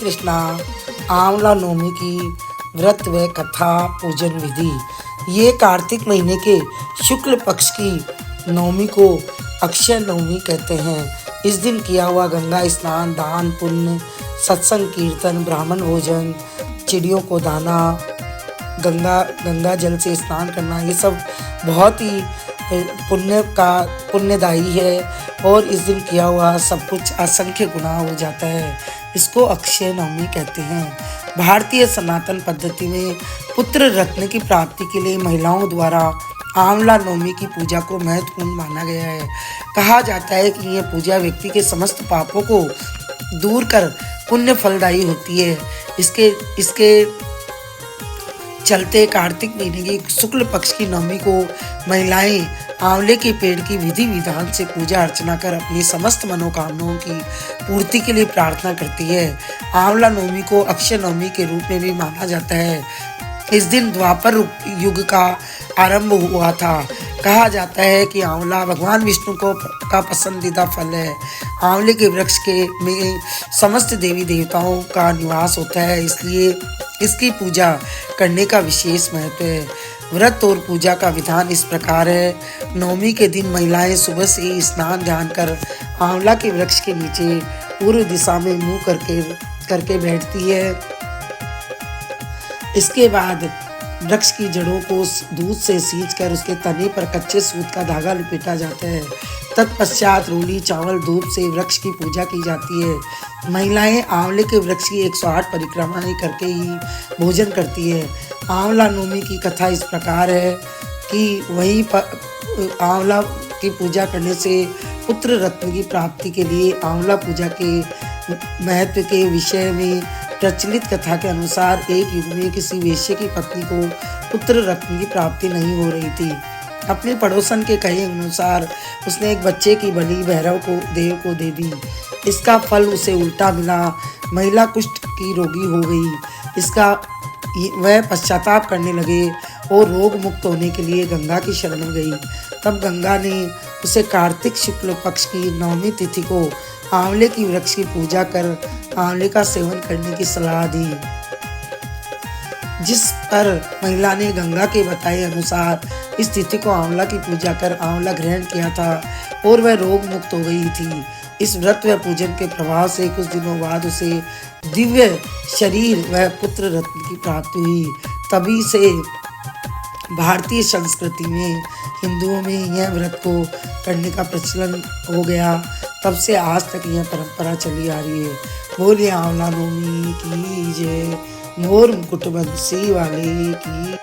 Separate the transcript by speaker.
Speaker 1: कृष्णा आंवला नवमी की व्रत व कथा पूजन विधि। ये कार्तिक महीने के शुक्ल पक्ष की नवमी को अक्षय नवमी कहते हैं। इस दिन किया हुआ गंगा स्नान, दान पुण्य, सत्संग, कीर्तन, ब्राह्मण भोजन, चिड़ियों को दाना, गंगा जल से स्नान करना, ये सब बहुत ही पुण्यदायी है और इस दिन किया हुआ सब कुछ असंख्य गुना हो जाता है। इसको अक्षय नवमी कहते हैं। भारतीय सनातन पद्धति में पुत्र रत्न की प्राप्ति के लिए महिलाओं द्वारा आंवला नवमी की पूजा को महत्वपूर्ण माना गया है। कहा जाता है कि यह पूजा व्यक्ति के समस्त पापों को दूर कर पुण्य फलदायी होती है। इसके चलते कार्तिक महीने की शुक्ल पक्ष की नवमी को महिलाएं आंवले के पेड़ की विधि विधान से पूजा अर्चना कर अपनी समस्त मनोकामनाओं की पूर्ति के लिए प्रार्थना करती है। आंवला नवमी को अक्षय नवमी के रूप में भी माना जाता है। इस दिन द्वापर युग का आरंभ हुआ था। कहा जाता है कि आंवला भगवान विष्णु का पसंदीदा फल है। आंवले के वृक्ष में समस्त देवी देवताओं का निवास होता है, इसलिए इसकी पूजा करने का विशेष महत्व है। व्रत और पूजा का विधान इस प्रकार है। नवमी के दिन महिलाएं सुबह से ही स्नान ध्यान कर आंवला के वृक्ष के नीचे पूर्व दिशा में मुंह करके बैठती है। इसके बाद वृक्ष की जड़ों को दूध से सींचकर उसके तने पर कच्चे सूत का धागा लपेटा जाता है। तत्पश्चात रोली, चावल, धूप से वृक्ष की पूजा की जाती है। महिलाएं आंवले के वृक्ष की 108 परिक्रमाएं करके ही भोजन करती है। आंवला नवमी की कथा इस प्रकार है कि आंवला की पूजा करने से पुत्र रत्न की प्राप्ति के लिए आंवला पूजा के महत्व के विषय में प्रचलित कथा के अनुसार एक युग में किसी वेश्या की पत्नी को पुत्र रत्न की प्राप्ति नहीं हो रही थी। अपने पड़ोसन के कहे अनुसार उसने एक बच्चे की बलि भैरव देव को दे दी। इसका फल उसे उल्टा मिला। महिला कुष्ठ की रोगी हो गई। वह पश्चाताप करने लगे और रोग मुक्त होने के लिए गंगा की शरण में गई। तब गंगा ने उसे कार्तिक शुक्ल पक्ष की नवमी तिथि को आंवले की वृक्ष की पूजा कर आंवले का सेवन करने की सलाह दी, जिस पर महिला ने गंगा के बताए अनुसार इस तिथि को आंवला की पूजा कर आंवला ग्रहण किया था और वह रोग मुक्त हो गई थी। इस व्रत व पूजन के प्रभाव से कुछ दिनों बाद उसे दिव्य शरीर व पुत्र रत्न की प्राप्ति हुई। तभी से भारतीय संस्कृति में हिंदुओं में यह व्रत को करने का प्रचलन हो गया। तब से आज तक यह परंपरा चली आ रही है। बोलिए आंवला नवमी की जय, मोर मुकुट बंसी वाले की।